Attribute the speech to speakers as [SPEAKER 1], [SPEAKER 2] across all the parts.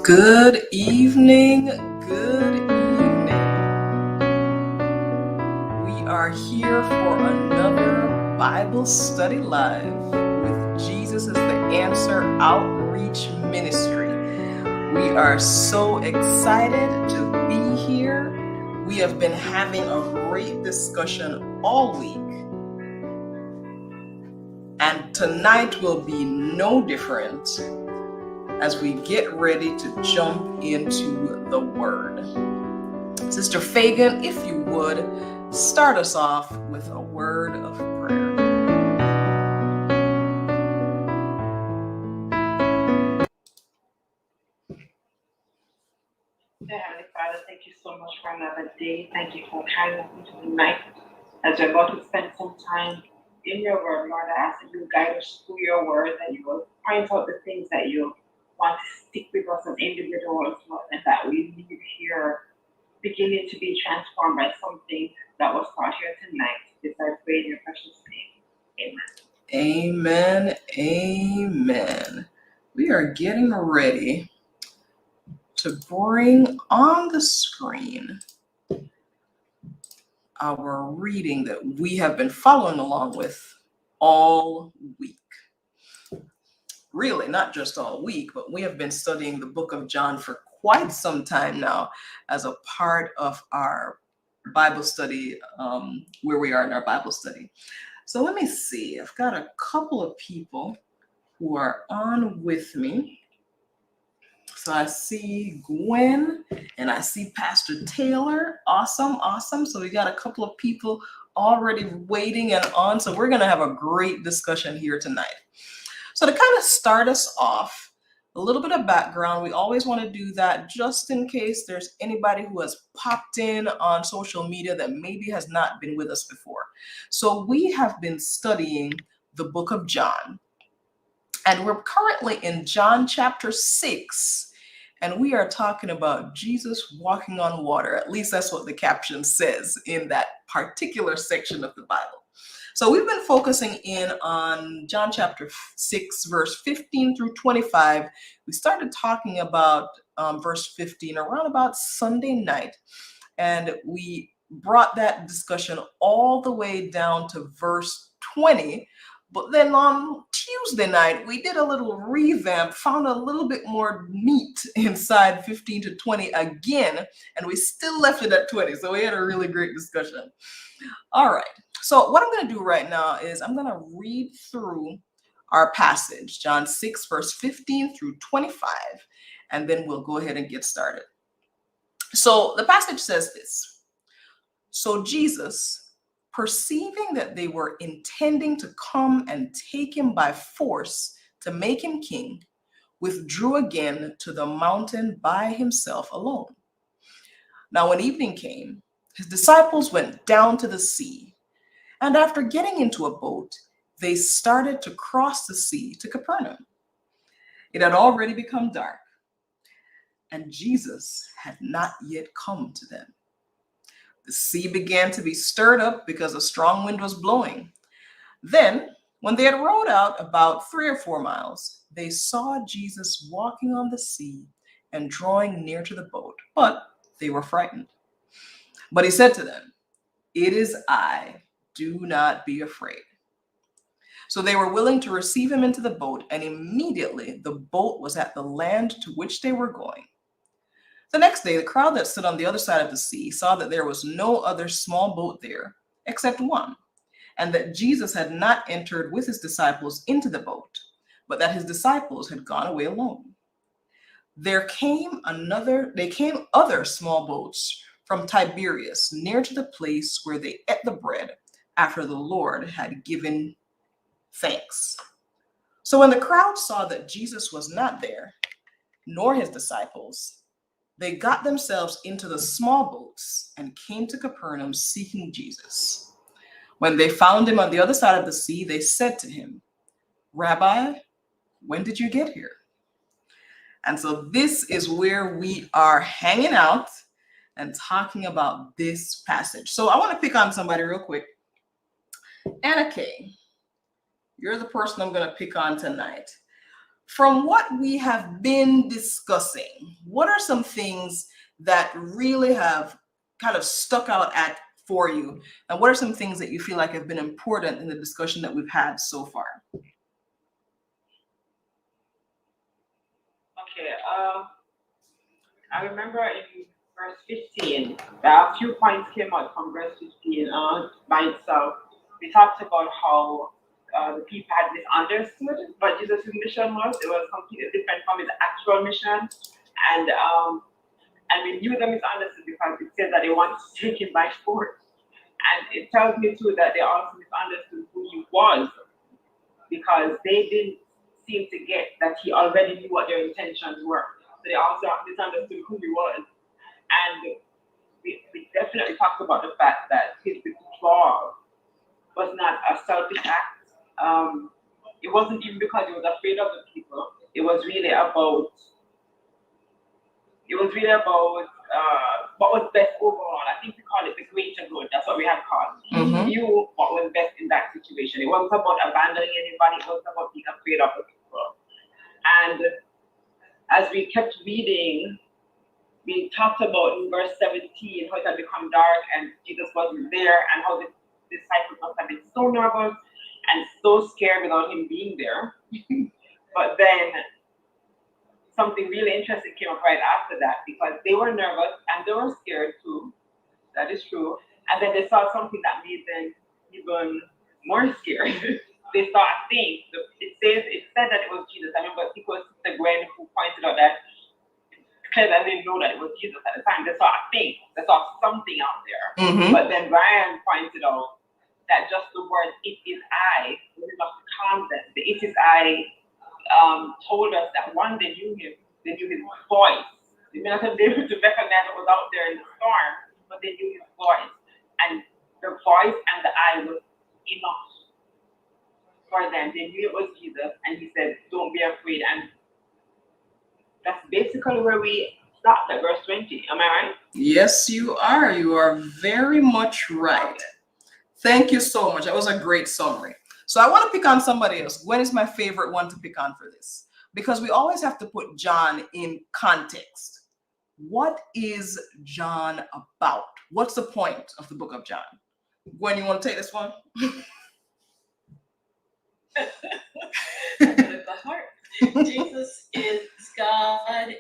[SPEAKER 1] Good evening, good evening. We are here for another Bible study live with Jesus as the Answer Outreach Ministry. We are so excited to be here. We have been having a great discussion all week. And tonight will be no different as we get ready to jump into the Word. Sister Fagan, if you would, start us off with a word of prayer.
[SPEAKER 2] Heavenly Father, thank you so much for another day. Thank you for carrying us into the night. As we're about to spend some time in your word, Lord, I ask that you guide us through your word, that you will point out the things that you want to stick with us as individuals, Lord, and that we need here beginning to be transformed by something that was taught here tonight. This I pray in your precious name. Amen.
[SPEAKER 1] Amen. Amen. We are getting ready to bring on the screen our reading that we have been following along with all week. Really, not just all week, but we have been studying the book of John for quite some time now as a part of our Bible study, where we are in our Bible study. So let me see. I've got a couple of people who are on with me. So I see Gwen and I see Pastor Taylor. Awesome, awesome. So we got a couple of people already waiting and on. So we're going to have a great discussion here tonight. So to kind of start us off, a little bit of background. We always want to do that just in case there's anybody who has popped in on social media that maybe has not been with us before. So we have been studying the book of John. And we're currently in John chapter 6. And we are talking about Jesus walking on water. At least that's what the caption says in that particular section of the Bible. So we've been focusing in on John chapter 6, verse 15 through 25. We started talking about verse 15 around about Sunday night. And we brought that discussion all the way down to verse 20. But then on Tuesday night, we did a little revamp, found a little bit more meat inside 15 to 20 again, and we still left it at 20. So we had a really great discussion. All right. So what I'm going to do right now is I'm going to read through our passage, John 6, verse 15 through 25, and then we'll go ahead and get started. So the passage says this. So Jesus, perceiving that they were intending to come and take him by force to make him king, withdrew again to the mountain by himself alone. Now when evening came, his disciples went down to the sea, and after getting into a boat, they started to cross the sea to Capernaum. It had already become dark, and Jesus had not yet come to them. The sea began to be stirred up because a strong wind was blowing. Then, when they had rowed out about 3 or 4 miles, they saw Jesus walking on the sea and drawing near to the boat, but they were frightened. But he said to them, "It is I, do not be afraid." So they were willing to receive him into the boat, and immediately the boat was at the land to which they were going. The next day, the crowd that stood on the other side of the sea saw that there was no other small boat there except one, and that Jesus had not entered with his disciples into the boat, but that his disciples had gone away alone. There came other small boats from Tiberias near to the place where they ate the bread after the Lord had given thanks. So when the crowd saw that Jesus was not there, nor his disciples, they got themselves into the small boats and came to Capernaum seeking Jesus. When they found him on the other side of the sea, they said to him, "Rabbi, when did you get here?" And so this is where we are hanging out and talking about this passage. So I want to pick on somebody real quick. Anna Kay, you're the person I'm going to pick on tonight. from what we have been discussing, what are some things that really have kind of stuck out at for you? And what are some things that you feel like have been important in the discussion that we've had so far?
[SPEAKER 2] Okay, I remember in verse 15, a few points came out from verse 15 by itself. We talked about how the people had misunderstood what Jesus' mission was. It was completely different from his actual mission. And we knew them misunderstood because it said that they wanted to take him by force. And it tells me too that they also misunderstood who he was because they didn't seem to get that he already knew what their intentions were. So they also misunderstood who he was. And we definitely talked about the fact that his withdrawal was not a selfish act. It wasn't even because he was afraid of the people. It was really about what was best overall. I think we call it the greater good. That's what we had called.
[SPEAKER 1] Mhm.
[SPEAKER 2] He knew what was best in that situation. It wasn't about abandoning anybody. It wasn't about being afraid of the people. And as we kept reading, we talked about in verse 17 how it had become dark and Jesus wasn't there, and how the disciples must have been so nervous and so scared without him being there. But then something really interesting came up right after that, because they were nervous and they were scared too. That is true. And then they saw something that made them even more scared. They saw a thing. It said that it was Jesus. I remember it was Sister Gwen who pointed out that because I didn't know that it was Jesus at the time. They saw a thing. They saw something out there.
[SPEAKER 1] Mhm.
[SPEAKER 2] But then Brian pointed out that just the word "it is I" was enough to calm them. The "it is I" told us that one, they knew him, they knew his voice. They may not have been able to recognize what was out there in the storm, but they knew his voice. And the voice and the "I" was enough for them. They knew it was Jesus, and he said, "Don't be afraid." And that's basically where we stopped at verse 20. Am I right?
[SPEAKER 1] Yes, you are. You are very much right. Thank you so much. That was a great summary. So I want to pick on somebody else. Gwen is my favorite one to pick on for this, because we always have to put John in context. What is John about? What's the point of the book of John? Gwen, you want to take this one?
[SPEAKER 3] With the heart. Jesus is God, and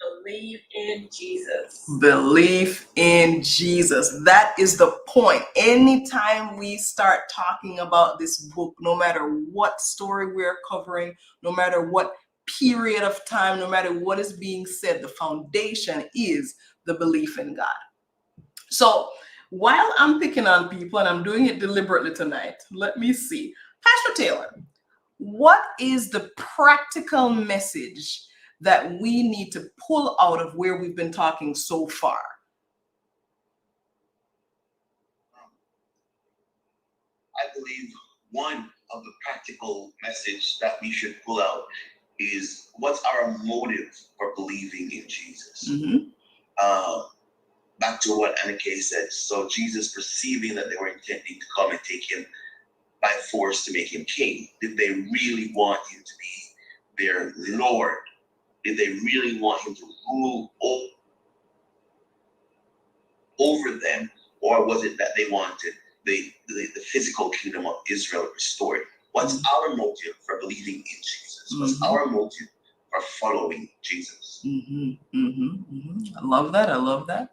[SPEAKER 3] believe in Jesus.
[SPEAKER 1] Belief in Jesus. That is the point. Anytime we start talking about this book, no matter what story we're covering, no matter what period of time, no matter what is being said, the foundation is the belief in God. So while I'm picking on people, and I'm doing it deliberately tonight, let me see. Pastor Taylor, what is the practical message that we need to pull out of where we've been talking so far?
[SPEAKER 4] I believe one of the practical message that we should pull out is, what's our motive for believing in Jesus?
[SPEAKER 1] Mm-hmm.
[SPEAKER 4] Back to what Anna Kay said. So Jesus, perceiving that they were intending to come and take him by force to make him king, did they really want him to be their Lord? Did they really want him to rule over them? Or was it that they wanted the physical kingdom of Israel restored? What's our motive for believing in Jesus? What's our motive for following Jesus?
[SPEAKER 1] I love that. I love that.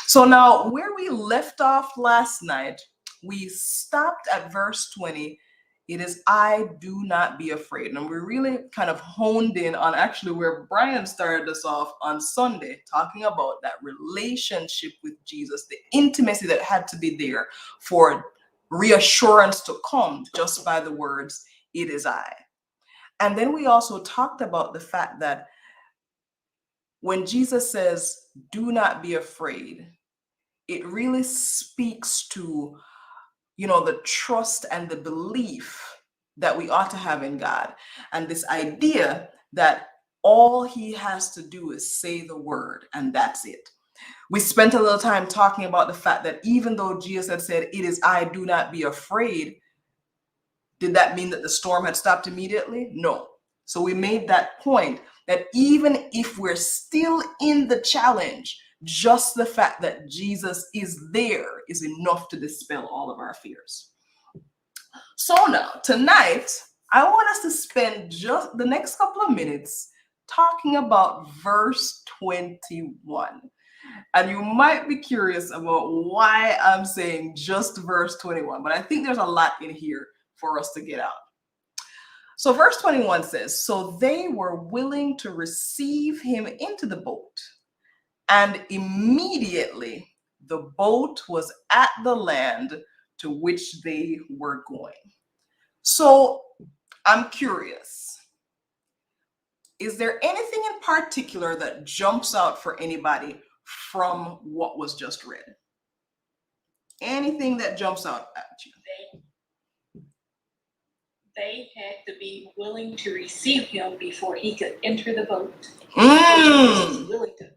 [SPEAKER 1] So now, where we left off last night, we stopped at verse 20. It is "I, do not be afraid." And we really kind of honed in on actually where Brian started us off on Sunday, talking about that relationship with Jesus, the intimacy that had to be there for reassurance to come just by the words, "It is I." And then we also talked about the fact that when Jesus says, "Do not be afraid," it really speaks to, the trust and the belief that we ought to have in God. And this idea that all he has to do is say the word, and that's it. We spent a little time talking about the fact that even though Jesus had said, "It is I, do not be afraid," did that mean that the storm had stopped immediately? No. So we made that point that even if we're still in the challenge, just the fact that Jesus is there is enough to dispel all of our fears. So now, tonight, I want us to spend just the next couple of minutes talking about verse 21. And you might be curious about why I'm saying just verse 21, but I think there's a lot in here for us to get out. So verse 21 says, "So they were willing to receive him into the boat, and immediately the boat was at the land to which they were going." So I'm curious, is there anything in particular that jumps out for anybody from what was just read? Anything that jumps out at you?
[SPEAKER 3] They had to be willing to receive him before he could enter the boat.
[SPEAKER 1] Mm.
[SPEAKER 3] He was willing to.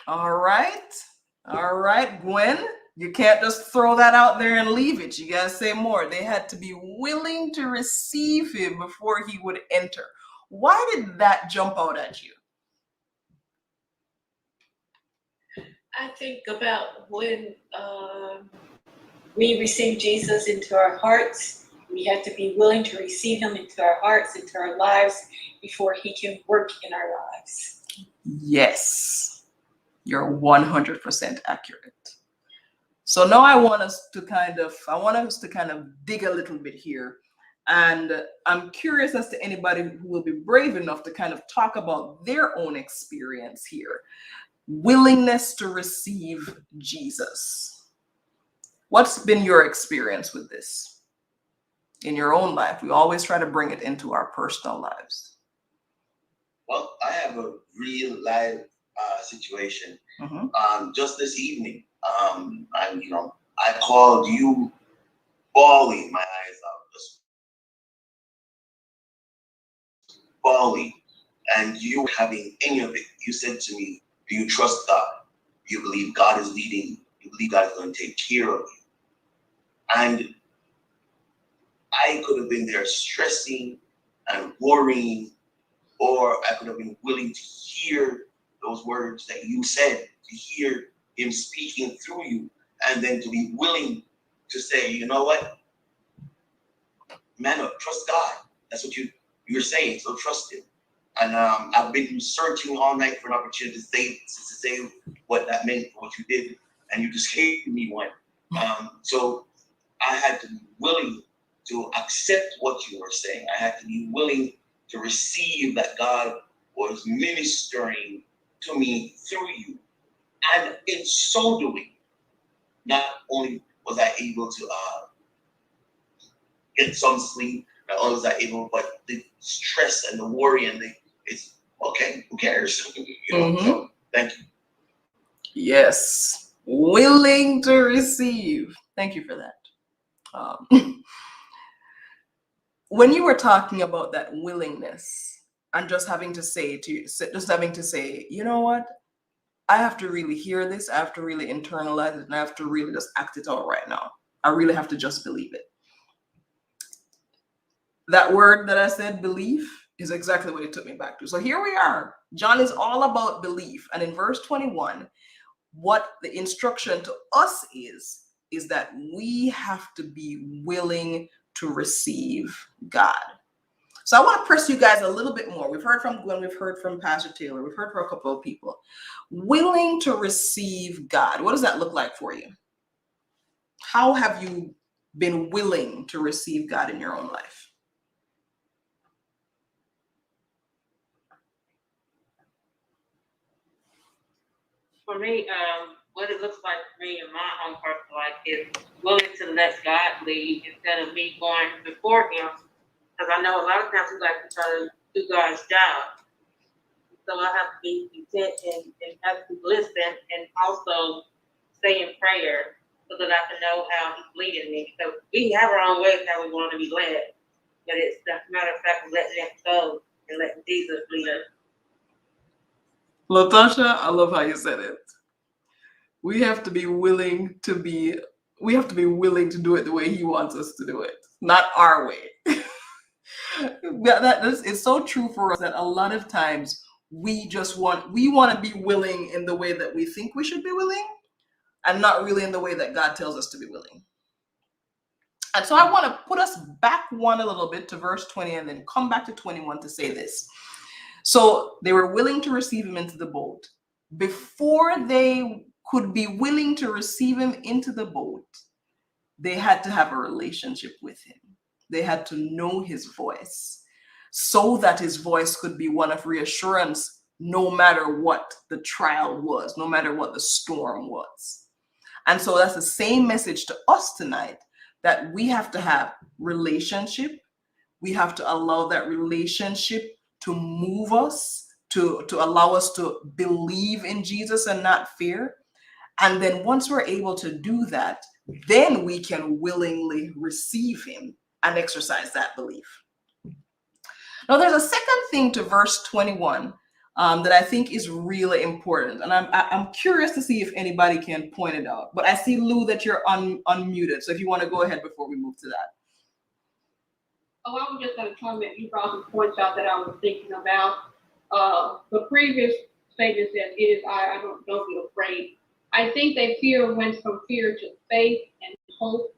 [SPEAKER 1] All right, Gwen, you can't just throw that out there and leave it. You gotta say more. They had to be willing to receive him before he would enter. Why did that jump out at you?
[SPEAKER 3] I think about when we receive Jesus into our hearts, we have to be willing to receive him into our hearts, into our lives, before he can work in our lives.
[SPEAKER 1] Yes, you're 100% accurate. So now I want us to kind of dig a little bit here. And I'm curious as to anybody who will be brave enough to kind of talk about their own experience here. Willingness to receive Jesus. What's been your experience with this in your own life? We always try to bring it into our personal lives.
[SPEAKER 4] Well, I have a real live situation. Just this evening, I called you bawling my eyes out, just bawling, and you having any of it. You said to me, "Do you trust God? Do you believe God is leading? Do you believe God is going to take care of you?" And I could have been there stressing and worrying, or I could have been willing to hear those words that you said, to hear him speaking through you, and then to be willing to say, "You know what? Man up, trust God." That's what you're saying, so trust him. And I've been searching all night for an opportunity to say what that meant, what you did, and you just gave me one. So I had to be willing to accept what you were saying. I had to be willing to receive that God was ministering to me through you. And in so doing, not only was I able to get some sleep, not only was I able, but the stress and the worry and it's okay, who cares? So thank you.
[SPEAKER 1] Yes, willing to receive. Thank you for that. When you were talking about that willingness and just having to say, you know what? I have to really hear this. I have to really internalize it, and I have to really just act it out right now. I really have to just believe it. That word that I said, belief, is exactly what it took me back to. So here we are. John is all about belief. And in verse 21, what the instruction to us is that we have to be willing to receive God. So I want to press you guys a little bit more. We've heard from Gwen, we've heard from Pastor Taylor, we've heard from a couple of people. Willing to receive God. What does that look like for you? How have you been willing to receive God in your own life?
[SPEAKER 2] For me, what it looks like for me in my own personal life is willing to let God lead instead of me going before him. Because I know a lot of times we like to try to do God's job. So I have to be content and have to listen and also stay in prayer so that I can know how he's leading me. So we have our own ways how we want to be led. But it's a matter of fact of letting it go and letting Jesus lead us.
[SPEAKER 1] Latasha, I love how you said it. We have to be willing to do it the way he wants us to do it, not our way. It's so true for us that a lot of times we want to be willing in the way that we think we should be willing, and not really in the way that God tells us to be willing. And so I want to put us back one a little bit to verse 20 and then come back to 21 to say this. So they were willing to receive him into the boat. Before they could be willing to receive him into the boat, they had to have a relationship with him. They had to know his voice so that his voice could be one of reassurance no matter what the trial was, no matter what the storm was. And so that's the same message to us tonight, that we have to have relationship. We have to allow that relationship to move us, to allow us to believe in Jesus and not fear. And then once we're able to do that, then we can willingly receive him and exercise that belief. Now, there's a second thing to verse 21 that I think is really important. And I'm curious to see if anybody can point it out. But I see, Lou, that you're unmuted. So if you want to go ahead before we move to that.
[SPEAKER 5] Oh, I was just going to comment. You brought some points out that I was thinking about. The previous statement says, "It is I don't be afraid." I think that fear went from fear to faith and hope,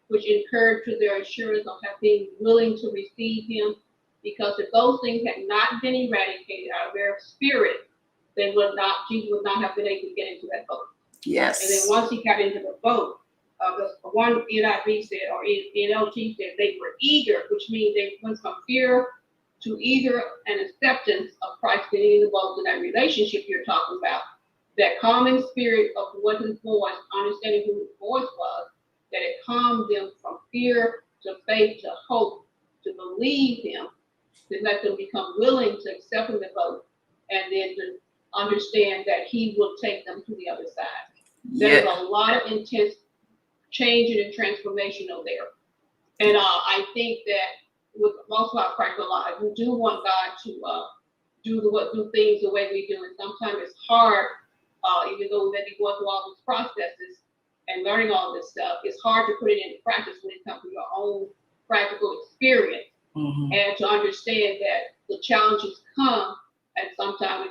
[SPEAKER 5] which incurred to their assurance of being willing to receive him. Because if those things had not been eradicated out of their spirit, Jesus would not have been able to get into that boat.
[SPEAKER 1] Yes.
[SPEAKER 5] And then once he got into the boat, the one NIV said, or NLT said, they were eager, which means they went from fear to eager and acceptance of Christ getting in the boat, in that relationship you're talking about. That calming spirit of what his voice, understanding who his voice was, that it calmed them from fear to faith to hope, to believe him, to let them become willing to accept in the boat, and then to understand that he will take them to the other side. There's a lot of intense change and transformation over there. And I think that with most of our practical life, we do want God to do things the way we do. And sometimes it's hard, even though we may be going through all these processes and learning all this stuff, it's hard to put it into practice when it comes to your own practical experience. Mm-hmm. And to understand that the challenges come, and sometimes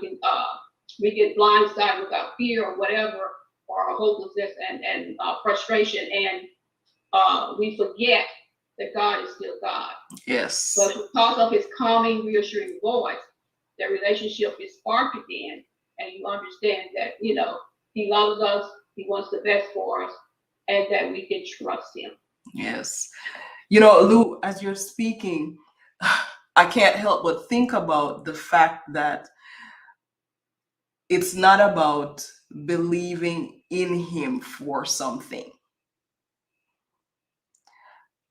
[SPEAKER 5] we get blindsided with our fear or whatever, or our hopelessness and frustration, and we forget that God is still God.
[SPEAKER 1] Yes.
[SPEAKER 5] But because of his calming, reassuring voice, that relationship is sparked again, and you understand that, he loves us, he wants the best for us, and that we can trust him.
[SPEAKER 1] Yes. Lou, as you're speaking, I can't help but think about the fact that it's not about believing in him for something.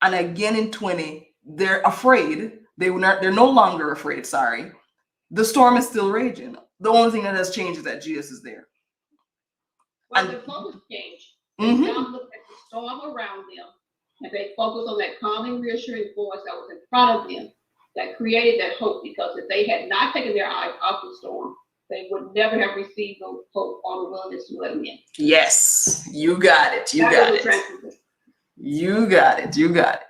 [SPEAKER 1] And again in 20, they're afraid. They're no longer afraid, sorry. The storm is still raging. The only thing that has changed is that Jesus is there.
[SPEAKER 5] Well, the focus changed. They now look at the storm around them, and they focus on that calming, reassuring voice that was in front of them, that created that hope. Because if they had not taken their eyes off the storm, they would never have received the hope or the willingness to let them in. Yes, you got it. You got it.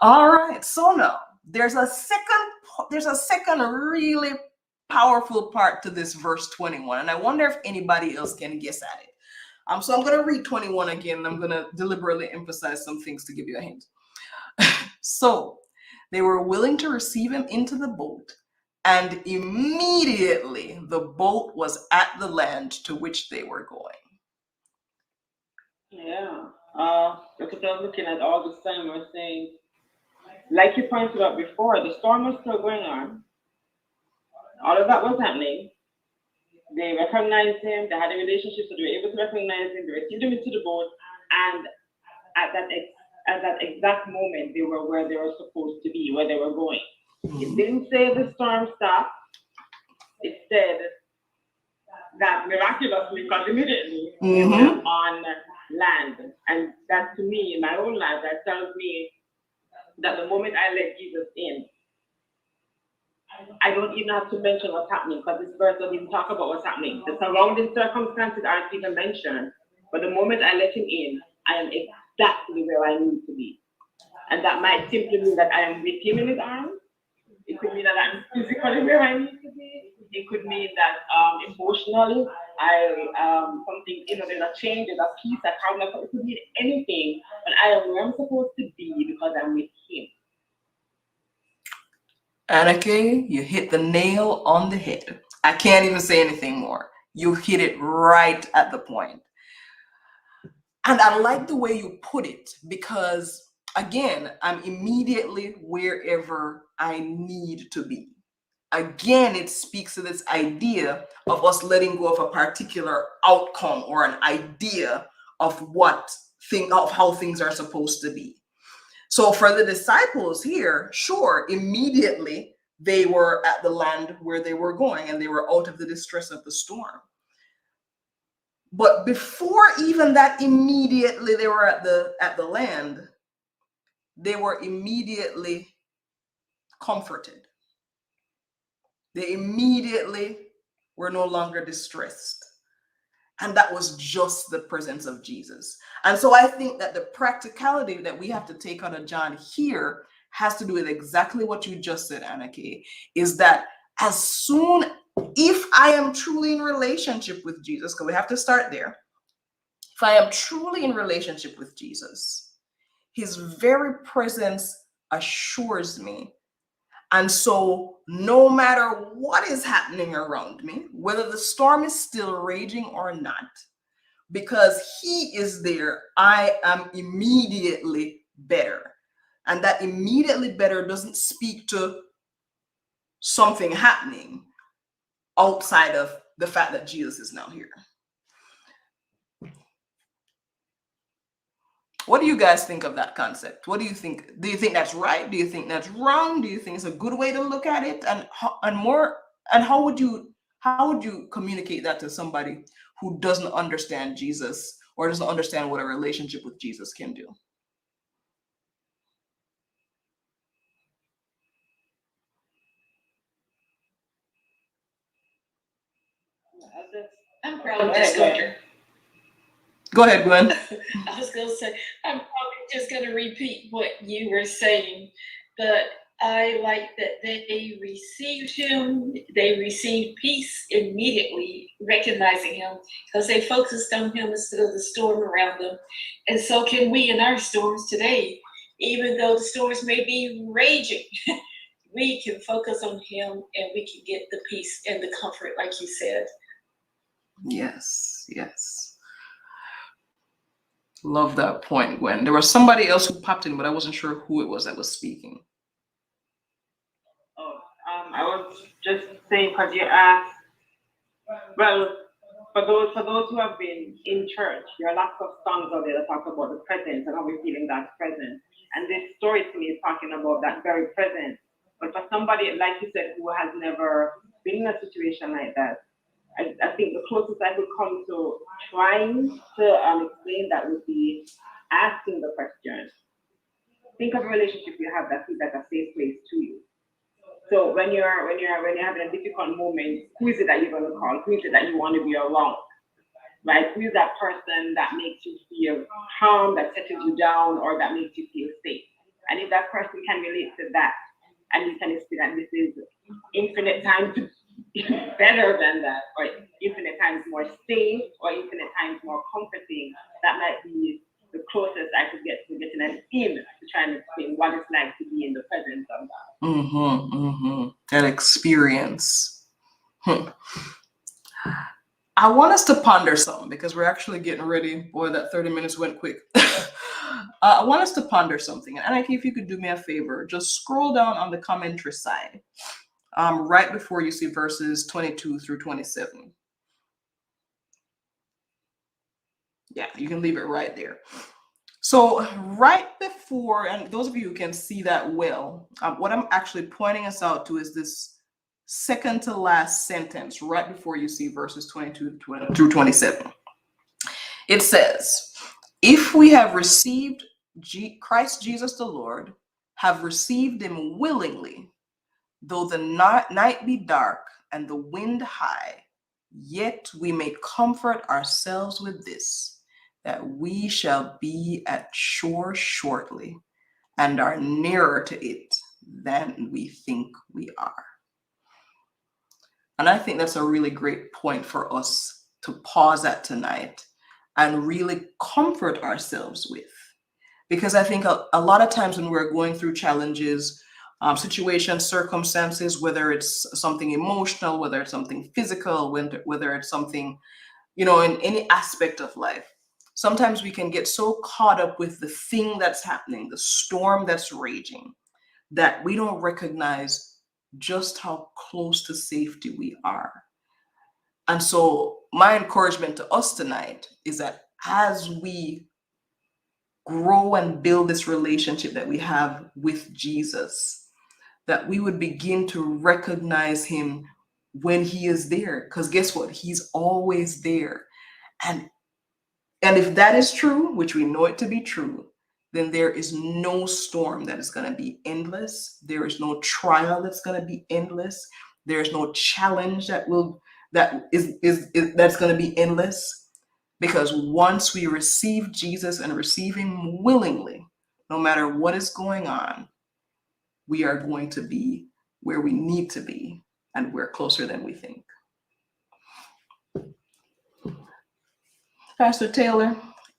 [SPEAKER 5] All right. So now there's a second really powerful part to this verse 21, and I wonder if anybody else can guess at it. So I'm going to read 21 again, and I'm going to deliberately emphasize some things to give you a hint. So they were willing to receive him into the boat, and immediately the boat was at the land to which they were going.
[SPEAKER 2] Yeah. Because I was looking at all this time, we're saying, like you pointed out before, the storm was still going on. All of that was happening. They recognized him, they had a relationship, so they were able to recognize him, they received him into the boat, and at that exact moment, they were where they were supposed to be, where they were going. It didn't say the storm stopped. It said that miraculously, because immediately they were on land. And that, to me, in my own life, that tells me that the moment I let Jesus in, I don't even have to mention what's happening, because this verse doesn't even talk about what's happening. The surrounding circumstances aren't even mentioned. But the moment I let him in, I am exactly where I need to be. And that might simply mean that I am with him in his arms. It could mean that I'm physically where I need to be. It could mean that emotionally, something, there's a change, there's a peace, a calmness. It could mean anything, but I am where I'm supposed to be because I'm with him.
[SPEAKER 1] Anarchy, you hit the nail on the head. I can't even say anything more. You hit it right at the point. And I like the way you put it because, again, I'm immediately wherever I need to be. Again, it speaks to this idea of us letting go of a particular outcome or an idea of how things are supposed to be. So for the disciples here, sure, immediately they were at the land where they were going and they were out of the distress of the storm. But before even that, immediately they were at the land, they were immediately comforted. They immediately were no longer distressed. And that was just the presence of Jesus. And so I think that the practicality that we have to take out of John here has to do with exactly what you just said, Anarchy, is that if I am truly in relationship with Jesus, because we have to start there. If I am truly in relationship with Jesus, his very presence assures me. And so no matter what is happening around me, whether the storm is still raging or not, because he is there, I am immediately better. And that immediately better doesn't speak to something happening outside of the fact that Jesus is now here. What do you guys think of that concept? What do you think? Do you think that's right? Do you think that's wrong? Do you think it's a good way to look at it? And how would you communicate that to somebody who doesn't understand Jesus or doesn't understand what a relationship with Jesus can do?
[SPEAKER 3] I'm probably just going to.
[SPEAKER 1] Go ahead, Gwen.
[SPEAKER 3] I was going to say, I'm probably just going to repeat what you were saying, but I like that they received him. They received peace immediately, recognizing him, because they focused on him instead of the storm around them. And so can we in our storms today, even though the storms may be raging. We can focus on him and we can get the peace and the comfort, like you said.
[SPEAKER 1] Yes, yes. Love that point, Gwen. There was somebody else who popped in, but I wasn't sure who it was that was speaking.
[SPEAKER 2] I was just saying, because you asked, well, for those who have been in church, there are lots of songs out there that talk about the presence and how we're feeling that presence. And this story to me is talking about that very presence. But for somebody, like you said, who has never been in a situation like that, I think the closest I could come to trying to explain that would be asking the question. Think of a relationship you have that feels like a safe place to you. So when you're having a difficult moment, who is it that you're going to call? Who is it that you want to be around? Right? Who is that person that makes you feel calm, that settles you down, or that makes you feel safe? And if that person can relate to that, and you can see that this is infinite times better than that, or infinite times more safe, or infinite times more comforting, that might be the closest I could get to getting an in to trying to explain what it's like to be in the presence of God.
[SPEAKER 1] That experience. I want us to ponder something because we're actually getting ready. Boy, that 30 minutes went quick. I want us to ponder something. And if you could do me a favor, just scroll down on the commentary side, right before you see verses 22 through 27. Yeah, you can leave it right there. So right before, and those of you who can see that well, what I'm actually pointing us out to is this second to last sentence right before you see verses 22 through 27. It says, if we have received Christ Jesus the Lord, have received him willingly, though the night be dark and the wind high, yet we may comfort ourselves with this, that we shall be at shore shortly, and are nearer to it than we think we are. And I think that's a really great point for us to pause at tonight and really comfort ourselves with. Because I think a lot of times when we're going through challenges, situations, circumstances, whether it's something emotional, whether it's something physical, whether it's something, in any aspect of life, sometimes we can get so caught up with the thing that's happening, the storm that's raging, that we don't recognize just how close to safety we are. And so my encouragement to us tonight is that as we grow and build this relationship that we have with Jesus, that we would begin to recognize him when he is there. Because guess what? He's always there. And if that is true, which we know it to be true, then there is no storm that is going to be endless. There is no trial that's going to be endless. There is no challenge that's going to be endless. Because once we receive Jesus and receive him willingly, no matter what is going on, we are going to be where we need to be, and we're closer than we think. Pastor Taylor,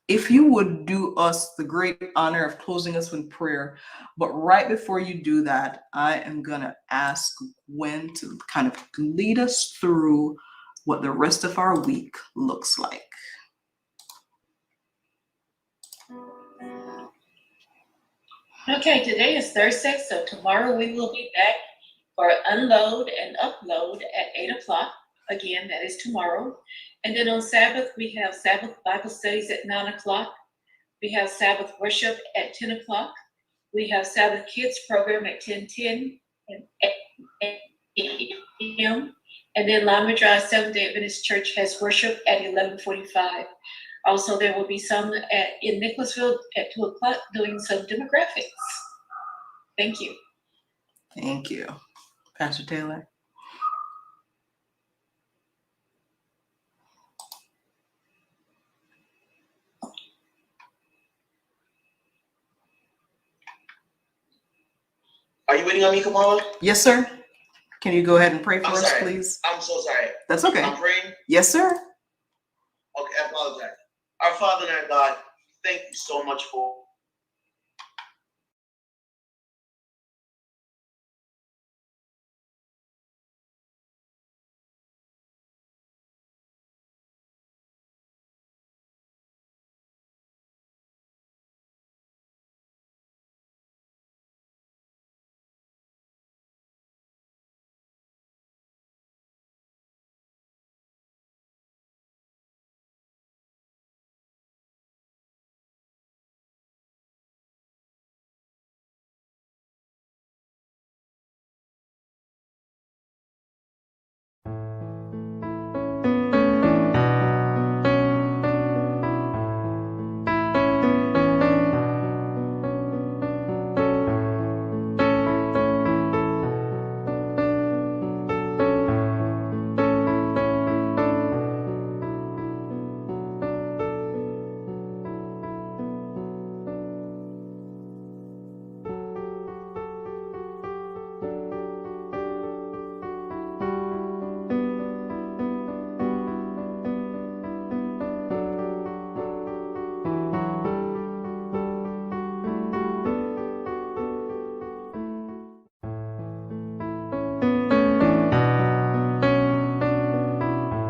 [SPEAKER 1] if you would do us the great honor of closing us with prayer, but right before you do that, I am going to ask Gwen to kind of lead us through what the rest of our week looks like.
[SPEAKER 3] Okay, today is Thursday, so tomorrow we will be back for unload and upload at 8 o'clock. Again, that is tomorrow. And then on Sabbath, we have Sabbath Bible studies at 9 o'clock. We have Sabbath worship at 10 o'clock. We have Sabbath Kids program at 10:10 a.m. And then Lima Drive Seventh-day Adventist Church has worship at 11:45. Also, there will be some in Nicholasville at 2 o'clock doing some demographics. Thank you.
[SPEAKER 1] Thank you. Pastor Taylor?
[SPEAKER 4] Are you waiting on me, Kamala?
[SPEAKER 1] Yes, sir. Can you go ahead and pray for us,
[SPEAKER 4] sorry.
[SPEAKER 1] please?
[SPEAKER 4] I'm so sorry.
[SPEAKER 1] That's okay.
[SPEAKER 4] I'm praying?
[SPEAKER 1] Yes, sir.
[SPEAKER 4] Okay, I apologize. Our Father and our God, thank you so much for